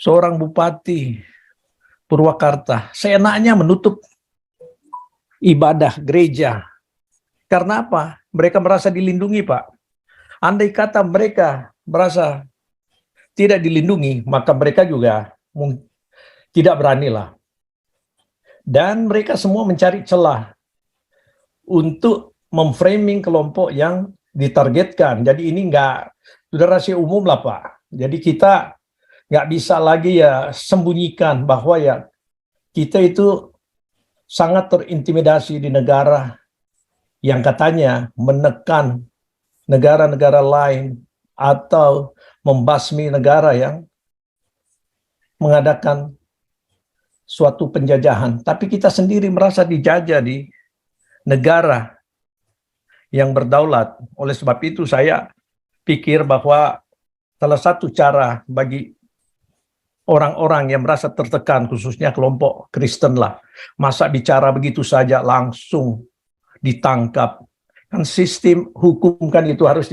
seorang bupati Purwakarta seenaknya menutup ibadah gereja. Karena apa? Mereka merasa dilindungi, Pak. Andai kata mereka merasa tidak dilindungi, maka mereka juga tidak beranilah. Dan mereka semua mencari celah untuk memframing kelompok yang ditargetkan. Jadi ini sudah rahasia umum lah, Pak. Jadi kita nggak bisa lagi ya sembunyikan bahwa ya kita itu sangat terintimidasi di negara yang katanya menekan negara-negara lain atau membasmi negara yang mengadakan suatu penjajahan. Tapi kita sendiri merasa dijajah di negara yang berdaulat. Oleh sebab itu saya pikir bahwa salah satu cara bagi orang-orang yang merasa tertekan, khususnya kelompok Kristen lah, masa bicara begitu saja langsung ditangkap. Kan sistem hukum kan itu harus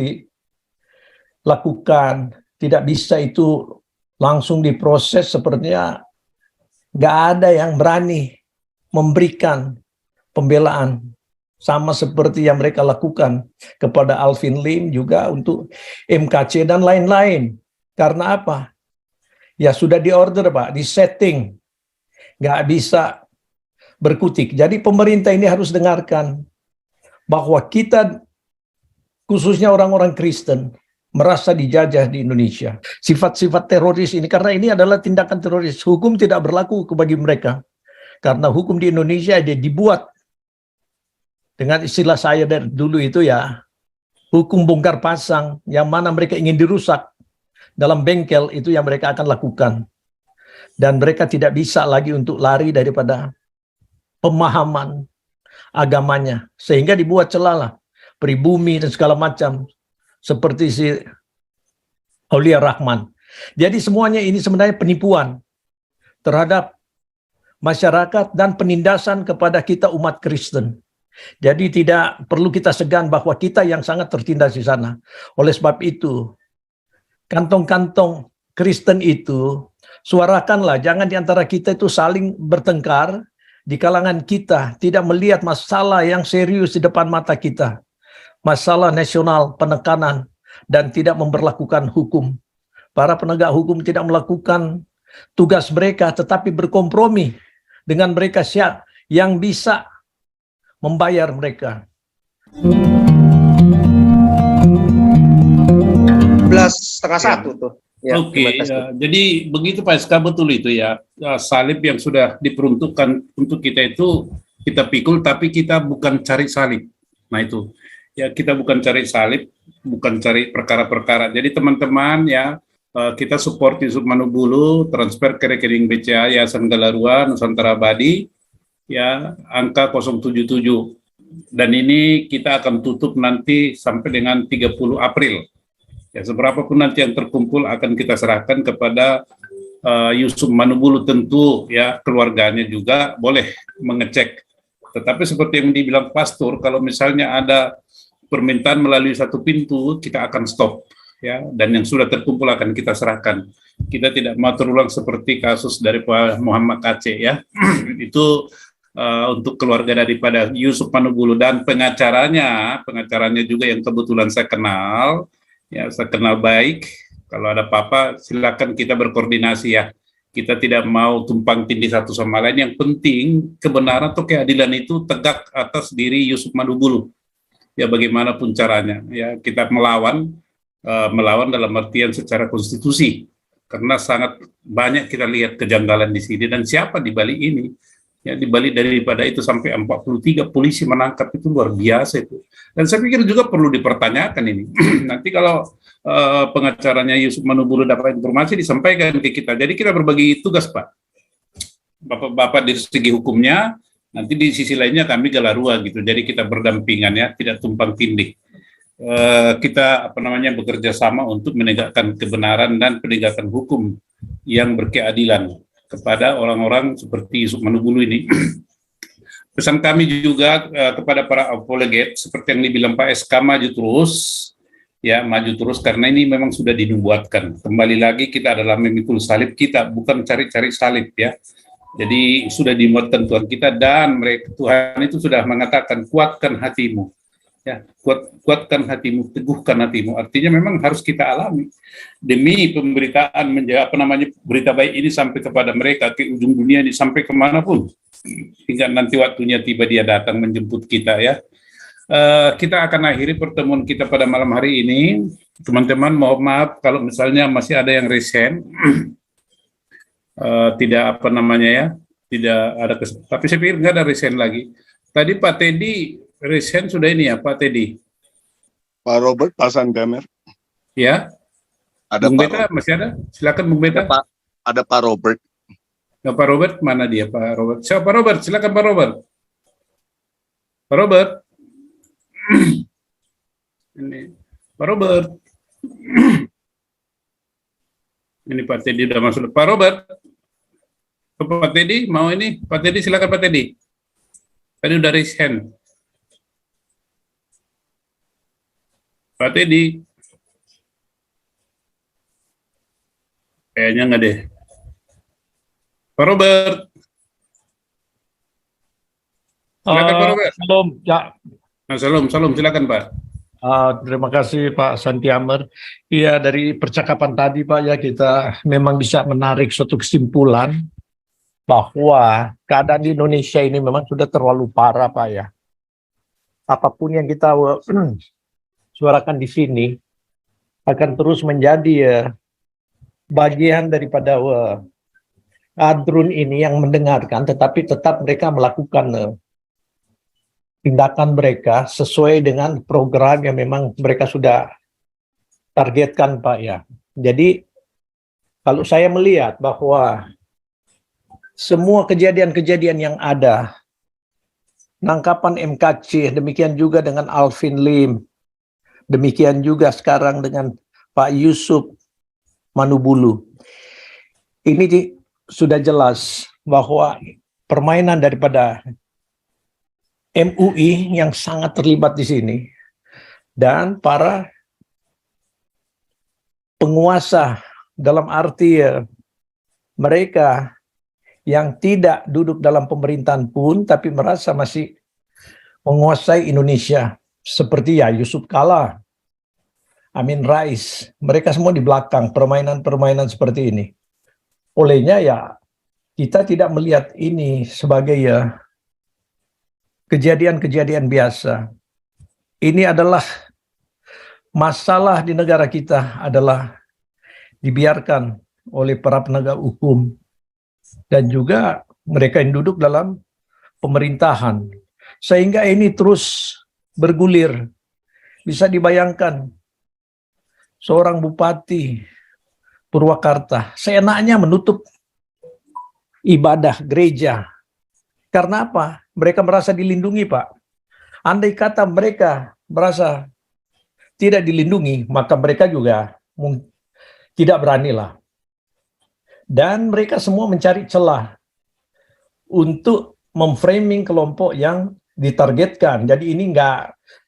dilakukan, tidak bisa itu langsung diproses. Sepertinya nggak ada yang berani memberikan pembelaan sama seperti yang mereka lakukan kepada Alvin Lim, juga untuk MKC dan lain-lain. Karena apa? Ya sudah diorder, Pak, disetting, nggak bisa berkutik. Jadi pemerintah ini harus dengarkan bahwa kita, khususnya orang-orang Kristen, merasa dijajah di Indonesia. Sifat-sifat teroris ini, karena ini adalah tindakan teroris, hukum tidak berlaku bagi mereka. Karena hukum di Indonesia dia dibuat dengan istilah saya dari dulu itu ya, hukum bongkar pasang, yang mana mereka ingin dirusak dalam bengkel itu yang mereka akan lakukan. Dan mereka tidak bisa lagi untuk lari daripada pemahaman agamanya. Sehingga dibuat celah pribumi dan segala macam. Seperti si Aulia Rahman. Jadi semuanya ini sebenarnya penipuan terhadap masyarakat dan penindasan kepada kita umat Kristen. Jadi tidak perlu kita segan bahwa kita yang sangat tertindas di sana. Oleh sebab itu, kantong-kantong Kristen itu, suarakanlah, jangan di antara kita itu saling bertengkar di kalangan kita, tidak melihat masalah yang serius di depan mata kita. Masalah nasional, penekanan, dan tidak memberlakukan hukum. Para penegak hukum tidak melakukan tugas mereka, tetapi berkompromi dengan mereka yang bisa membayar mereka. 11:30 tuh. Ya, Oke, jadi begitu Pak SK, betul itu ya. Salib yang sudah diperuntukkan untuk kita itu kita pikul, tapi kita bukan cari salib. Nah itu, ya kita bukan cari salib, bukan cari perkara-perkara. Jadi teman-teman ya, kita support Yusuf Manubulu, transfer ke rekening BCA Yayasan Galarua Nusantara Abadi, ya angka 077. Dan ini kita akan tutup nanti sampai dengan 30 April. Ya, seberapa pun nanti yang terkumpul akan kita serahkan kepada Yusuf Manubulu, tentu ya keluarganya juga boleh mengecek. Tetapi seperti yang dibilang pastor, kalau misalnya ada permintaan melalui satu pintu, kita akan stop ya, dan yang sudah terkumpul akan kita serahkan. Kita tidak mau terulang seperti kasus dari Pak Muhammad Aceh ya. Itu untuk keluarga daripada Yusuf Manubulu dan pengacaranya juga yang kebetulan saya kenal. Ya, saya kenal baik. Kalau ada apa-apa, silakan kita berkoordinasi ya. Kita tidak mau tumpang tindih satu sama lain. Yang penting kebenaran atau keadilan itu tegak atas diri Yusuf Manubulu. Ya, bagaimanapun caranya. Ya, kita melawan dalam artian secara konstitusi. Karena sangat banyak kita lihat kejanggalan di sini. Dan siapa di balik ini? Ya, di balik daripada itu sampai 43 polisi menangkap, itu luar biasa itu. Dan saya pikir juga perlu dipertanyakan ini. Nanti kalau pengacaranya Yusuf Manubulu dapat informasi, disampaikan ke kita. Jadi kita berbagi tugas, Pak. Bapak-bapak di segi hukumnya, nanti di sisi lainnya kami Galarua gitu. Jadi kita berdampingan ya, tidak tumpang tindih. Kita bekerja sama untuk menegakkan kebenaran dan penegakan hukum yang berkeadilan kepada orang-orang seperti Yusuf Manubulu ini. Pesan kami juga kepada para apologet, seperti yang dibilang Pak SK, maju terus, ya maju terus karena ini memang sudah dinubuatkan. Kembali lagi kita adalah memikul salib kita, bukan cari-cari salib ya. Jadi sudah dimuatkan Tuhan kita dan mereka Tuhan itu sudah mengatakan kuatkan hatimu. Ya, kuatkan hatimu, teguhkan hatimu. Artinya memang harus kita alami demi pemberitaan berita baik ini sampai kepada mereka ke ujung dunia ini sampai kemanapun hingga nanti waktunya tiba dia datang menjemput kita ya. Kita akan akhiri pertemuan kita pada malam hari ini. Teman-teman, mohon maaf kalau misalnya masih ada yang resen, tidak tidak ada. Tapi saya pikir nggak ada resen lagi. Tadi Pak Teddy resen sudah ini ya, Pak Teddy. Pak Robert pasang kamera. Ya. Ada Bung Pak Beta masih ada? Silakan Bung Beta. Ada Pak Robert. Nah, Pak Robert mana dia Pak Robert? Siapa Pak Robert? Silakan Pak Robert. Pak Robert. Ini Pak Robert. Ini Pak Teddy udah masuk. Pak Robert. Pak Teddy mau ini? Pak Teddy silakan Pak Teddy. Tadi udah raise hand. Pak Teddy. Kayaknya nggak deh. Pak Robert. Silakan Pak Robert. Shalom, ya. Nah, salam, silakan Pak. Terima kasih Pak Santiamer. Iya, dari percakapan tadi Pak ya kita memang bisa menarik suatu kesimpulan bahwa keadaan di Indonesia ini memang sudah terlalu parah Pak ya. Apapun yang kita suarakan di sini akan terus menjadi bagian daripada adrun ini yang mendengarkan, tetapi tetap mereka melakukan tindakan mereka sesuai dengan program yang memang mereka sudah targetkan Pak ya. Jadi kalau saya melihat bahwa semua kejadian-kejadian yang ada, nangkapan MKC, demikian juga dengan Alvin Lim, demikian juga sekarang dengan Pak Yusuf Manubulu, ini sudah jelas bahwa permainan daripada MUI yang sangat terlibat di sini dan para penguasa dalam arti mereka yang tidak duduk dalam pemerintahan pun tapi merasa masih menguasai Indonesia seperti ya Yusuf Kala, Amin Rais, mereka semua di belakang permainan-permainan seperti ini. Olehnya ya kita tidak melihat ini sebagai kejadian-kejadian biasa. Ini adalah masalah di negara kita adalah dibiarkan oleh para penegak hukum dan juga mereka yang duduk dalam pemerintahan. Sehingga ini terus bergulir. Bisa dibayangkan seorang bupati Purwakarta seenaknya menutup ibadah gereja. Karena apa? Mereka merasa dilindungi, Pak. Andai kata mereka merasa tidak dilindungi, maka mereka juga tidak beranilah. Dan mereka semua mencari celah untuk memframing kelompok yang ditargetkan. Jadi ini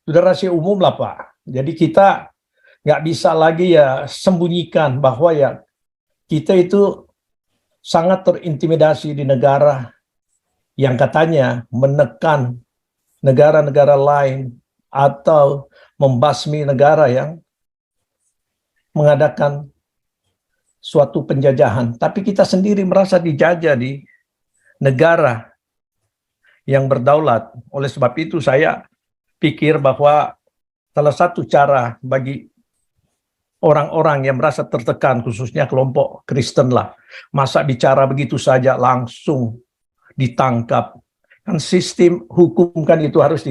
sudah rahasia umum lah, Pak. Jadi kita nggak bisa lagi sembunyikan bahwa kita itu sangat terintimidasi di negara yang katanya menekan negara-negara lain atau membasmi negara yang mengadakan suatu penjajahan. Tapi kita sendiri merasa dijajah di negara yang berdaulat. Oleh sebab itu saya pikir bahwa salah satu cara bagi orang-orang yang merasa tertekan, khususnya kelompok Kristen lah, masa bicara begitu saja langsung ditangkap. Kan sistem hukum kan itu harus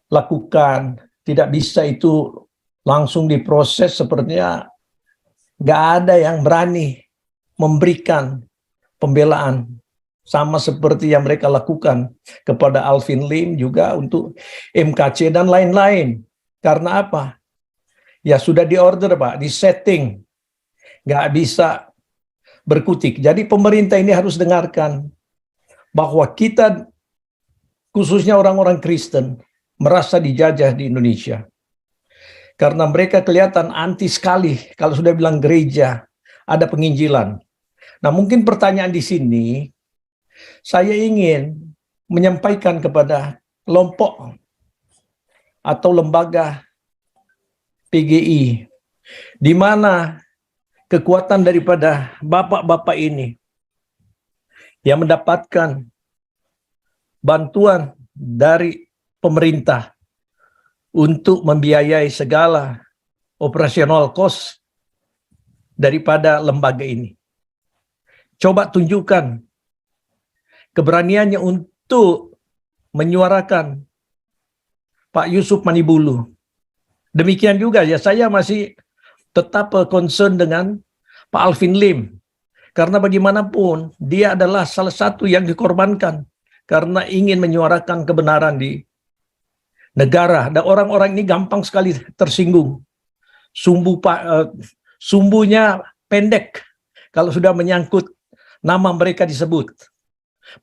dilakukan, tidak bisa itu langsung diproses. Sepertinya nggak ada yang berani memberikan pembelaan sama seperti yang mereka lakukan kepada Alvin Lim, juga untuk MKC dan lain-lain. Karena apa? Ya sudah diorder, Pak, disetting, nggak bisa berkutik. Jadi pemerintah ini harus dengarkan bahwa kita, khususnya orang-orang Kristen, merasa dijajah di Indonesia. Karena mereka kelihatan anti sekali kalau sudah bilang gereja, ada penginjilan. Nah, mungkin pertanyaan di sini, saya ingin menyampaikan kepada kelompok atau lembaga PGI, di mana kekuatan daripada bapak-bapak ini yang mendapatkan bantuan dari pemerintah untuk membiayai segala operasional cost daripada lembaga ini. Coba tunjukkan keberaniannya untuk menyuarakan Pak Yusuf Manibulu. Demikian juga ya, saya masih tetap concern dengan Pak Alvin Lim. Karena bagaimanapun dia adalah salah satu yang dikorbankan karena ingin menyuarakan kebenaran di negara. Dan orang-orang ini gampang sekali tersinggung. Sumbunya pendek kalau sudah menyangkut nama mereka disebut.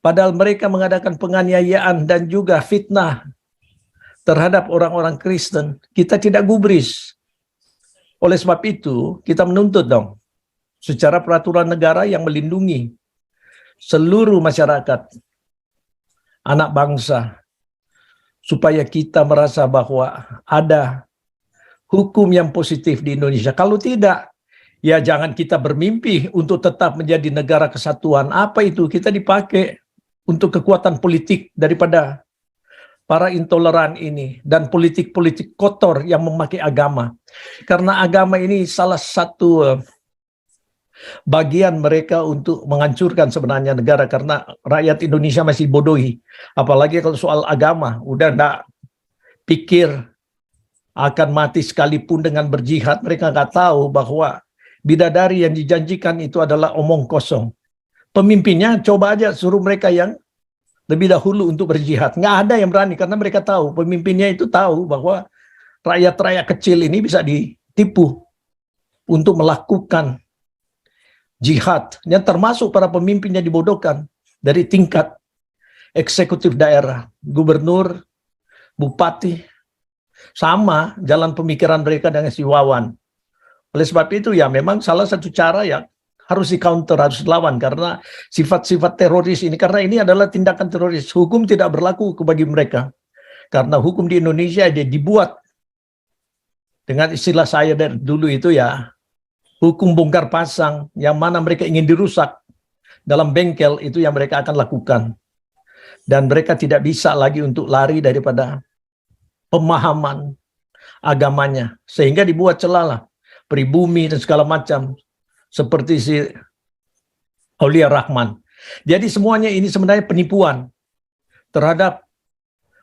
Padahal mereka mengadakan penganiayaan dan juga fitnah terhadap orang-orang Kristen. Kita tidak gubris. Oleh sebab itu, kita menuntut dong secara peraturan negara yang melindungi seluruh masyarakat, anak bangsa, supaya kita merasa bahwa ada hukum yang positif di Indonesia. Kalau tidak, ya jangan kita bermimpi untuk tetap menjadi negara kesatuan. Apa itu? Kita dipakai untuk kekuatan politik daripada para intoleran ini dan politik-politik kotor yang memakai agama. Karena agama ini salah satu bagian mereka untuk menghancurkan sebenarnya negara, karena rakyat Indonesia masih bodohi. Apalagi kalau soal agama, udah enggak pikir akan mati sekalipun dengan berjihad. Mereka nggak tahu bahwa bidadari yang dijanjikan itu adalah omong kosong. Pemimpinnya coba aja suruh mereka yang lebih dahulu untuk berjihad. Nggak ada yang berani karena mereka tahu, pemimpinnya itu tahu bahwa rakyat-rakyat kecil ini bisa ditipu untuk melakukan jihad. Yang termasuk para pemimpinnya dibodohkan dari tingkat eksekutif daerah, gubernur, bupati, sama jalan pemikiran mereka dengan si Wawan. Oleh sebab itu ya memang salah satu cara yang harus di-counter, harus dilawan, karena sifat-sifat teroris ini, karena ini adalah tindakan teroris. Hukum tidak berlaku bagi mereka. Karena hukum di Indonesia dia dibuat dengan istilah saya dari dulu itu ya, hukum bongkar pasang, yang mana mereka ingin dirusak dalam bengkel, itu yang mereka akan lakukan. Dan mereka tidak bisa lagi untuk lari daripada pemahaman agamanya. Sehingga dibuat celah pribumi dan segala macam. Seperti si Aulia Rahman. Jadi semuanya ini sebenarnya penipuan terhadap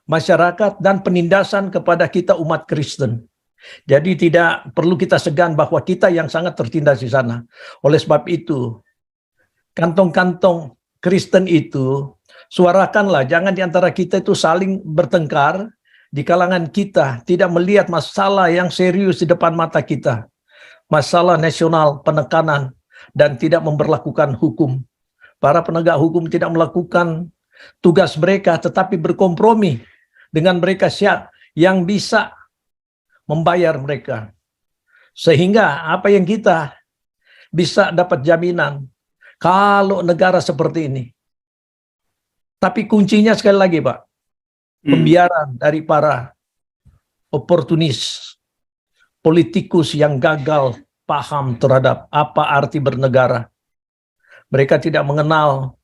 masyarakat dan penindasan kepada kita umat Kristen. Jadi tidak perlu kita segan bahwa kita yang sangat tertindas di sana. Oleh sebab itu, kantong-kantong Kristen itu, suarakanlah, jangan di antara kita itu saling bertengkar, di kalangan kita tidak melihat masalah yang serius di depan mata kita. Masalah nasional, penekanan, dan tidak memberlakukan hukum. Para penegak hukum tidak melakukan tugas mereka, tetapi berkompromi dengan mereka yang bisa membayar mereka. Sehingga apa yang kita bisa dapat jaminan kalau negara seperti ini. Tapi kuncinya sekali lagi Pak, pembiaran dari para oportunis, politikus yang gagal paham terhadap apa arti bernegara. Mereka tidak mengenal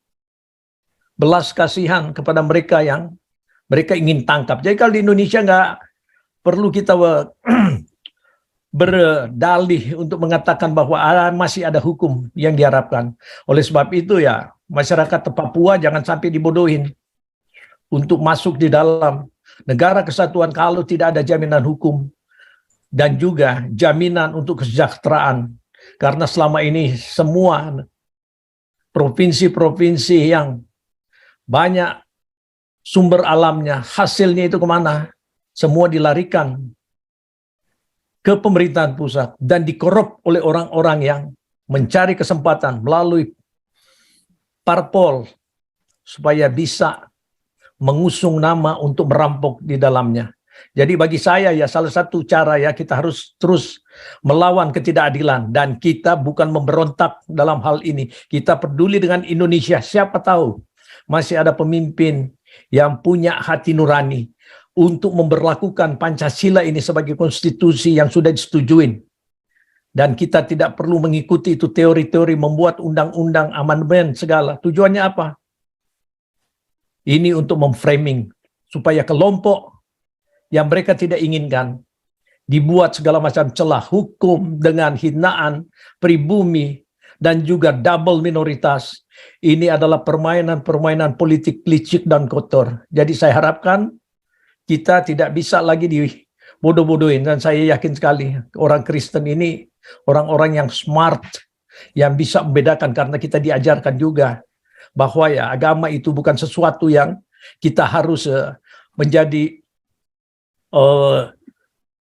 belas kasihan kepada mereka yang mereka ingin tangkap. Jadi kalau di Indonesia nggak perlu kita berdalih untuk mengatakan bahwa masih ada hukum yang diharapkan. Oleh sebab itu ya, masyarakat Papua jangan sampai dibodohin untuk masuk di dalam negara kesatuan kalau tidak ada jaminan hukum dan juga jaminan untuk kesejahteraan. Karena selama ini semua provinsi-provinsi yang banyak sumber alamnya, hasilnya itu kemana? Semua dilarikan ke pemerintahan pusat dan dikorup oleh orang-orang yang mencari kesempatan melalui parpol supaya bisa mengusung nama untuk merampok di dalamnya. Jadi bagi saya ya salah satu cara ya kita harus terus melawan ketidakadilan dan kita bukan memberontak dalam hal ini. Kita peduli dengan Indonesia. Siapa tahu masih ada pemimpin yang punya hati nurani untuk memberlakukan Pancasila ini sebagai konstitusi yang sudah disetujuin. Dan kita tidak perlu mengikuti itu teori-teori membuat undang-undang amandemen segala. Tujuannya apa? Ini untuk memframing supaya kelompok yang mereka tidak inginkan dibuat segala macam celah hukum dengan hinaan pribumi dan juga double minoritas. Ini adalah permainan-permainan politik licik dan kotor. Jadi saya harapkan kita tidak bisa lagi dibodoh-bodohin, dan saya yakin sekali orang Kristen ini orang-orang yang smart, yang bisa membedakan, karena kita diajarkan juga bahwa ya agama itu bukan sesuatu yang kita harus menjadi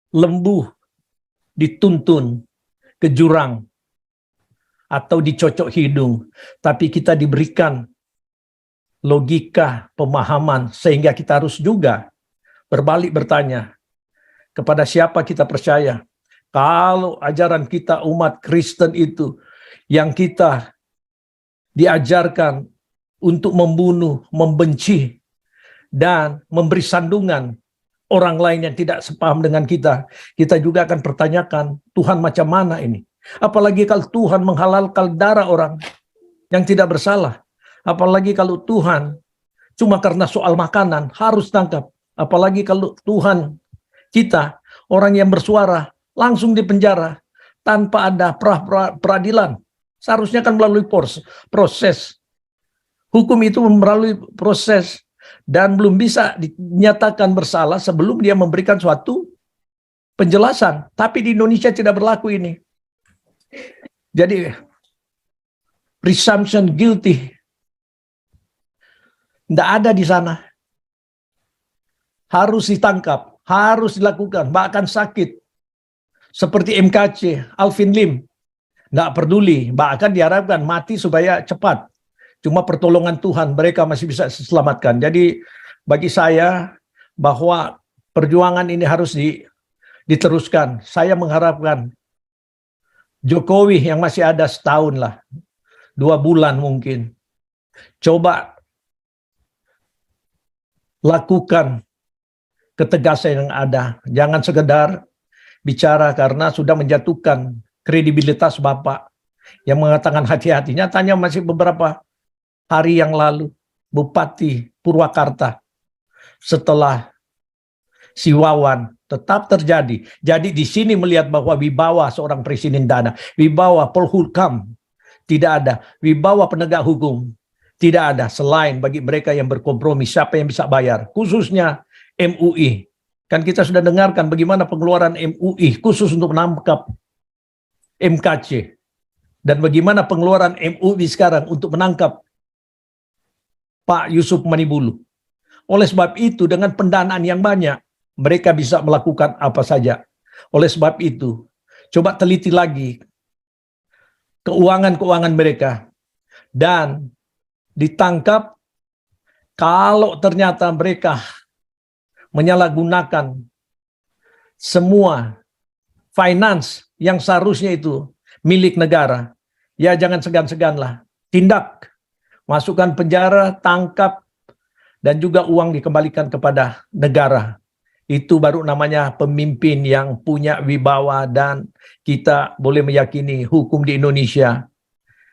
lembu dituntun ke jurang atau dicocok hidung, tapi kita diberikan logika, pemahaman, sehingga kita harus juga berbalik bertanya kepada siapa kita percaya. Kalau ajaran kita umat Kristen itu yang kita diajarkan untuk membunuh, membenci, dan memberi sandungan orang lain yang tidak sepaham dengan kita, kita juga akan pertanyakan, Tuhan macam mana ini? Apalagi kalau Tuhan menghalalkan darah orang yang tidak bersalah. Apalagi kalau Tuhan cuma karena soal makanan harus tangkap. Apalagi kalau Tuhan kita, orang yang bersuara, langsung dipenjara tanpa ada peradilan. Seharusnya kan melalui proses. Hukum itu melalui proses. Dan belum bisa dinyatakan bersalah sebelum dia memberikan suatu penjelasan. Tapi di Indonesia tidak berlaku ini. Jadi, presumption guilty tidak ada di sana. Harus ditangkap, harus dilakukan, bahkan sakit. Seperti MKC, Alvin Lim. Tidak peduli, bahkan diharapkan mati supaya cepat. Cuma pertolongan Tuhan mereka masih bisa diselamatkan. Jadi bagi saya bahwa perjuangan ini harus diteruskan. Saya mengharapkan Jokowi yang masih ada setahun lah, 2 bulan mungkin, coba lakukan ketegasan yang ada. Jangan sekedar bicara karena sudah menjatuhkan kredibilitas Bapak yang mengatakan hati-hati. Nyatanya masih beberapa hari yang lalu, Bupati Purwakarta setelah si Wawan tetap terjadi. Jadi di sini melihat bahwa wibawa seorang presiden dana, wibawa Polhukam tidak ada, wibawa penegak hukum tidak ada selain bagi mereka yang berkompromi siapa yang bisa bayar, khususnya MUI. Kan kita sudah dengarkan bagaimana pengeluaran MUI khusus untuk menangkap MKC dan bagaimana pengeluaran MUI sekarang untuk menangkap Pak Yusuf Manibulu. Oleh sebab itu dengan pendanaan yang banyak mereka bisa melakukan apa saja. Oleh sebab itu coba teliti lagi keuangan-keuangan mereka dan ditangkap kalau ternyata mereka menyalahgunakan semua finance yang seharusnya itu milik negara. Ya jangan segan-seganlah, tindak, masukkan penjara, tangkap, dan juga uang dikembalikan kepada negara. Itu baru namanya pemimpin yang punya wibawa dan kita boleh meyakini hukum di Indonesia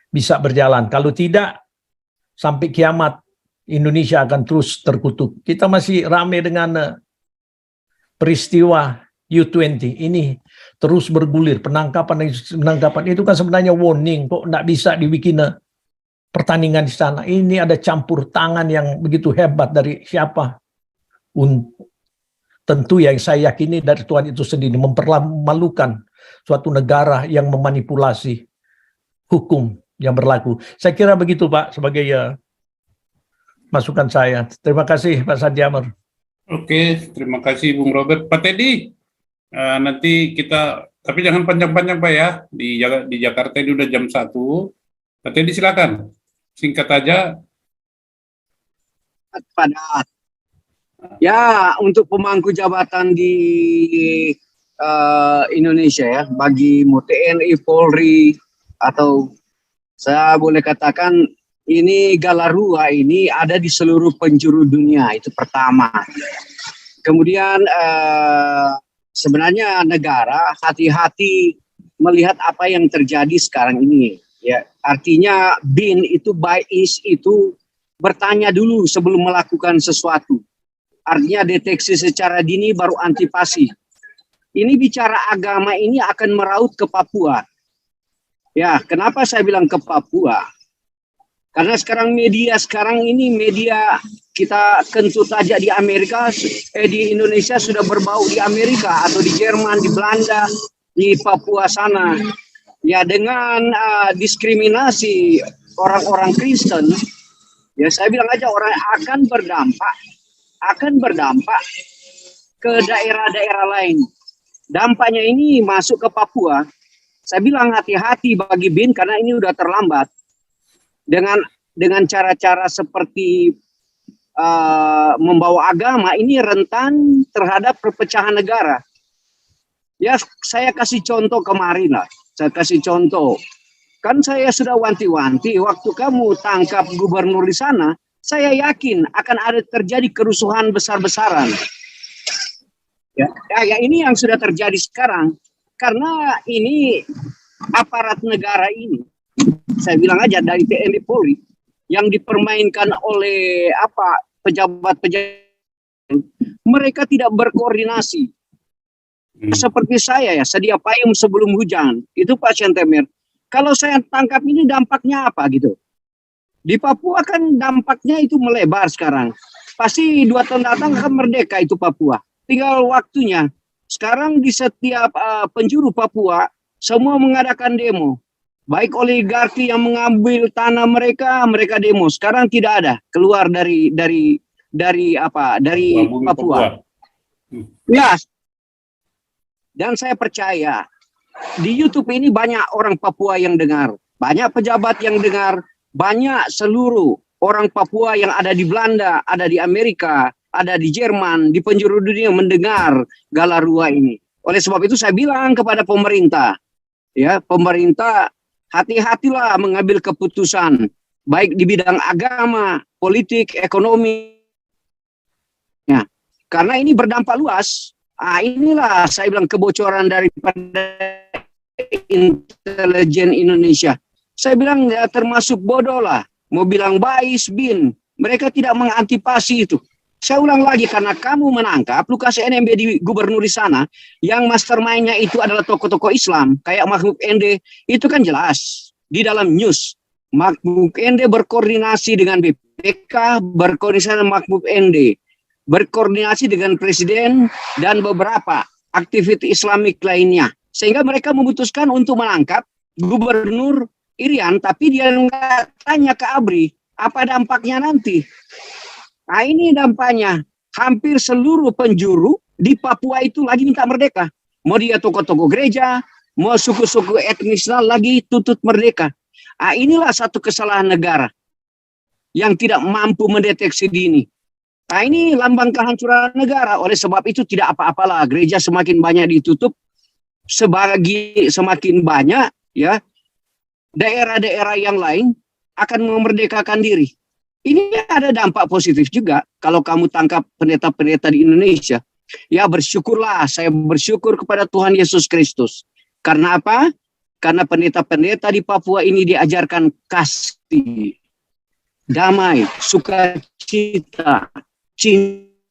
bisa berjalan. Kalau tidak, sampai kiamat Indonesia akan terus terkutuk. Kita masih ramai dengan peristiwa U20 ini terus bergulir. Penangkapan itu kan sebenarnya warning, kok nggak bisa dibikin pertandingan di sana. Ini ada campur tangan yang begitu hebat dari siapa? Tentu yang saya yakini dari Tuhan itu sendiri, mempermalukan suatu negara yang memanipulasi hukum yang berlaku. Saya kira begitu Pak, sebagai masukan saya. Terima kasih Pak Sandiamer. Oke, terima kasih Bung Robert. Pak Teddy, nanti kita, tapi jangan panjang-panjang Pak ya, di Jakarta ini udah jam 1. Pak Teddy silakan, singkat aja. Pada Ya, untuk pemangku jabatan di Indonesia ya, bagi TNI, Polri, atau saya boleh katakan ini Galarua ini ada di seluruh penjuru dunia, itu pertama. Kemudian sebenarnya negara hati-hati melihat apa yang terjadi sekarang ini. Ya, artinya BIN itu BIS itu bertanya dulu sebelum melakukan sesuatu. Artinya deteksi secara dini baru antipasi. Ini bicara agama ini akan meraut ke Papua. Ya, kenapa saya bilang ke Papua? Karena sekarang media kita kentut aja di Amerika, di Indonesia sudah berbau di Amerika atau di Jerman, di Belanda, di Papua sana. Ya, dengan diskriminasi orang-orang Kristen, ya saya bilang aja orang akan berdampak ke daerah-daerah lain. Dampaknya ini masuk ke Papua. Saya bilang hati-hati bagi BIN karena ini udah terlambat. Dengan cara-cara seperti membawa agama ini rentan terhadap perpecahan negara. Ya, saya kasih contoh kemarin lah. Saya kasih contoh. Kan saya sudah wanti-wanti waktu kamu tangkap gubernur di sana, saya yakin akan ada terjadi kerusuhan besar-besaran. Ya, ini yang sudah terjadi sekarang. Karena ini aparat negara ini, saya bilang aja dari TNI Polri, yang dipermainkan oleh pejabat-pejabat, mereka tidak berkoordinasi. Seperti saya ya, sedia payung sebelum hujan. Itu Pak Centemer. Kalau saya tangkap ini dampaknya apa gitu? Di Papua kan dampaknya itu melebar sekarang. Pasti 2 tahun datang akan merdeka itu Papua. Tinggal waktunya. Sekarang di setiap penjuru Papua, semua mengadakan demo. Baik oligarki yang mengambil tanah mereka demo. Sekarang tidak ada keluar dari Papua. Ya. Dan saya percaya di YouTube ini banyak orang Papua yang dengar, banyak pejabat yang dengar, banyak seluruh orang Papua yang ada di Belanda, ada di Amerika, ada di Jerman, di penjuru dunia mendengar Galarua ini. Oleh sebab itu saya bilang kepada pemerintah, ya, pemerintah hati-hatilah mengambil keputusan baik di bidang agama, politik, ekonomi. Ya, karena ini berdampak luas. Inilah saya bilang kebocoran daripada intelijen Indonesia. Saya bilang ya, termasuk bodoh lah. Mau bilang BIS, BIN, mereka tidak mengantisipasi itu. Saya ulang lagi, karena kamu menangkap Lukas NMB di gubernur di sana, yang mastermind-nya itu adalah tokoh-tokoh Islam, kayak Mahmud ND, itu kan jelas di dalam news. Mahmud ND berkoordinasi dengan BPK, berkoordinasi dengan Mahmud ND, berkoordinasi dengan presiden dan beberapa aktivis Islamik lainnya. Sehingga mereka memutuskan untuk menangkap gubernur Irian, tapi dia nggak tanya ke ABRI, apa dampaknya nanti. Nah ini dampaknya, hampir seluruh penjuru di Papua itu lagi minta merdeka. Mau dia tokoh-tokoh gereja, mau suku-suku etnis lagi tuntut merdeka. Nah inilah satu kesalahan negara yang tidak mampu mendeteksi dini. Nah ini lambang kehancuran negara. Oleh sebab itu tidak apa-apalah, gereja semakin banyak ditutup, semakin banyak ya daerah-daerah yang lain akan memerdekakan diri. Ini ada dampak positif juga kalau kamu tangkap pendeta-pendeta di Indonesia. Ya bersyukurlah, saya bersyukur kepada Tuhan Yesus Kristus. Karena apa? Karena pendeta-pendeta di Papua ini diajarkan kasih, damai, sukacita, cinta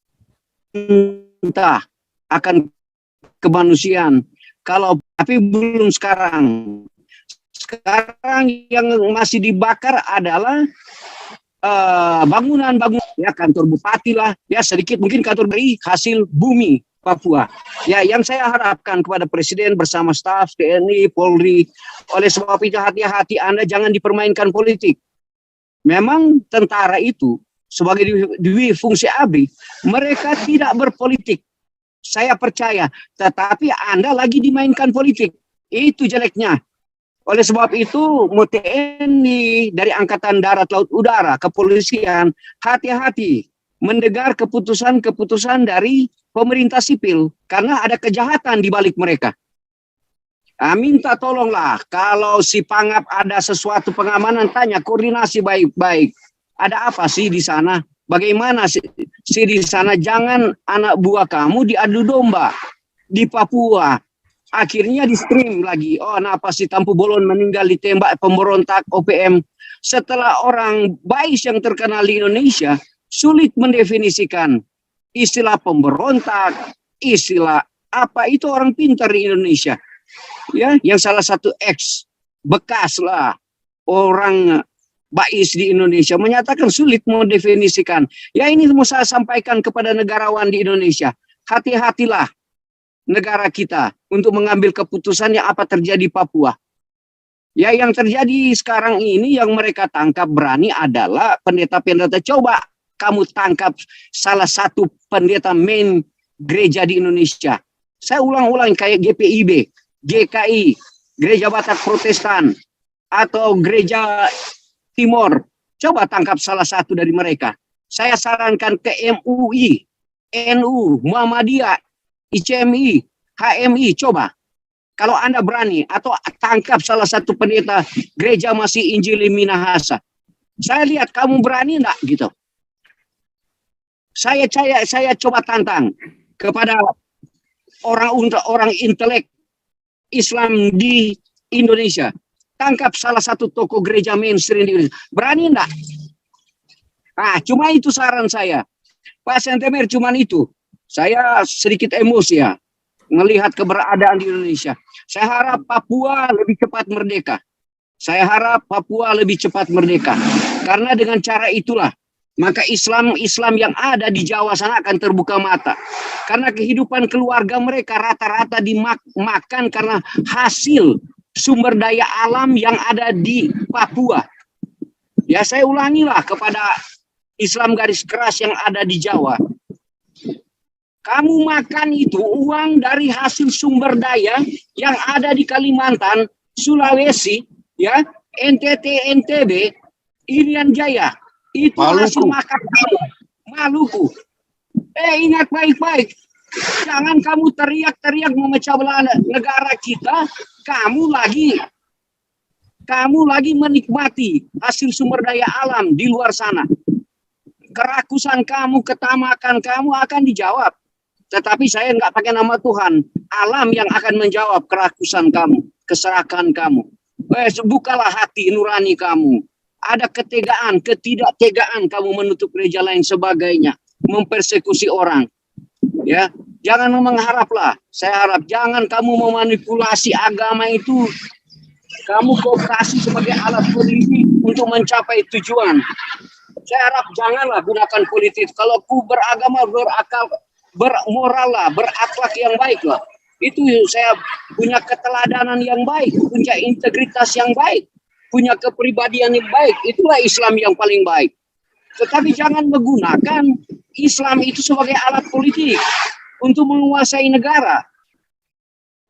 akan kemanusiaan. Tapi belum sekarang. Sekarang yang masih dibakar adalah bangunan-bangunan, ya kantor bupati lah, ya sedikit mungkin kantor dari hasil bumi Papua. Ya yang saya harapkan kepada Presiden bersama staf TNI, Polri, oleh sebab itu hati-hati Anda jangan dipermainkan politik. Memang tentara itu sebagai di fungsi ABRI, mereka tidak berpolitik. Saya percaya, tetapi Anda lagi dimainkan politik. Itu jeleknya. Oleh sebab itu, TNI dari Angkatan Darat, Laut, Udara, Kepolisian, hati-hati. mendengar keputusan-keputusan dari pemerintah sipil karena ada kejahatan di balik mereka. Minta tolonglah kalau si Pangap ada sesuatu pengamanan, tanya koordinasi baik-baik. Ada apa sih di sana? Bagaimana sih di sana? Jangan anak buah kamu diadu domba di Papua. Akhirnya di stream lagi. Oh, kenapa si Tampu Bolon meninggal ditembak pemberontak OPM? Setelah orang Bais yang terkenal di Indonesia sulit mendefinisikan istilah pemberontak, istilah apa itu orang pintar di Indonesia. Ya, yang salah satu ex bekas lah orang Bais di Indonesia menyatakan sulit mendefinisikan. Ya, ini mau saya sampaikan kepada negarawan di Indonesia. Hati-hatilah negara kita untuk mengambil keputusan yang apa terjadi di Papua. Ya, yang terjadi sekarang ini yang mereka tangkap berani adalah pendeta-pendeta. Coba kamu tangkap salah satu pendeta main gereja di Indonesia. Saya ulang-ulang kayak GPIB, GKI, Gereja Batak Protestan, atau Gereja Timor. Coba tangkap salah satu dari mereka. Saya sarankan ke MUI, NU, Muhammadiyah, ICMI, HMI, coba. Kalau Anda berani, atau tangkap salah satu pendeta Gereja Masih Injili Minahasa. Saya lihat kamu berani enggak gitu. Saya coba tantang kepada orang intelek Islam di Indonesia. Tangkap salah satu tokoh gereja mainstream di Indonesia. Berani enggak? Cuma itu saran saya. Pak Sentemer, cuma itu. Saya sedikit emosi ya melihat keberadaan di Indonesia. Saya harap Papua lebih cepat merdeka. Saya harap Papua lebih cepat merdeka. Karena dengan cara itulah maka Islam yang ada di Jawa sana akan terbuka mata. Karena kehidupan keluarga mereka rata-rata dimakan karena hasil sumber daya alam yang ada di Papua. Ya, saya ulangilah kepada Islam garis keras yang ada di Jawa. Kamu makan itu uang dari hasil sumber daya yang ada di Kalimantan, Sulawesi, ya, NTT, NTB, Irian Jaya. Itu hasil makan kamu. Maluku. Ingat baik-baik. Jangan kamu teriak-teriak memecah belah negara kita. Kamu lagi menikmati hasil sumber daya alam di luar sana. Kerakusan kamu, ketamakan kamu akan dijawab. Tetapi saya nggak pakai nama Tuhan. Alam yang akan menjawab kerakusan kamu, keserakahan kamu. Bukalah hati nurani kamu. Ada ketegaan, ketidaktegaan kamu menutup gereja lain sebagainya, mempersekusi orang. Ya, jangan mengharaplah. Saya harap jangan kamu memanipulasi agama itu. Kamu kooptasi sebagai alat politik untuk mencapai tujuan. Saya harap janganlah gunakan politik. Kalau ku beragama, berakal, bermoral lah, berakhlak yang baik lah. Itu saya punya keteladanan yang baik, punya integritas yang baik, punya kepribadian yang baik. Itulah Islam yang paling baik. Tetapi jangan menggunakan Islam itu sebagai alat politik untuk menguasai negara.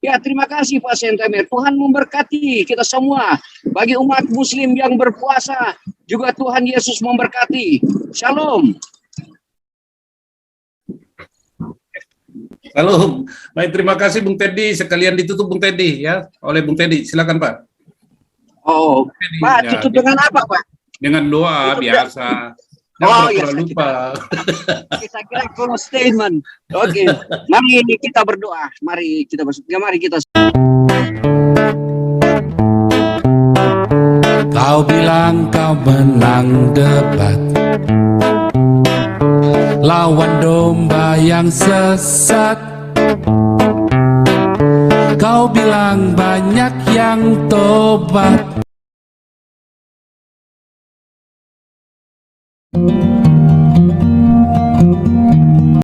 Ya, terima kasih Pak Sentemer. Tuhan memberkati kita semua. Bagi umat muslim yang berpuasa, juga Tuhan Yesus memberkati. Shalom. Halo, baik, terima kasih Bung Teddy. Sekalian ditutup Bung Teddy ya, oleh Bung Teddy. Silakan Pak. Oh, Teddy, Pak, ya, tutup dengan apa Pak? Dengan doa Tutup biasa. Ya, lupa. Kita kira close statement. Oke, mari kita berdoa. Mari kita berdoa. Mari kita. Kau bilang kau menang debat lawan domba yang sesat. Kau bilang banyak yang tobat.